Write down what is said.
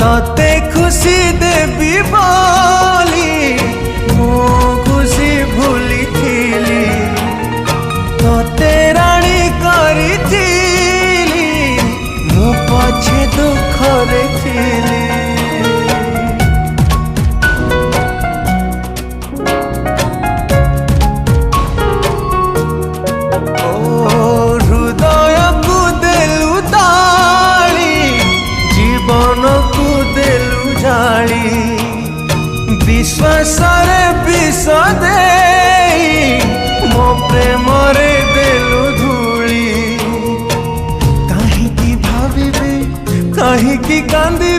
तते खुशी देवी बोली मो खुशी भूली थीली तते राणी करी थीली मो पछे दुखरे थीली। विश्वास विष दे मो प्रेम देलु धूली कहीं भावी कहीं कांदी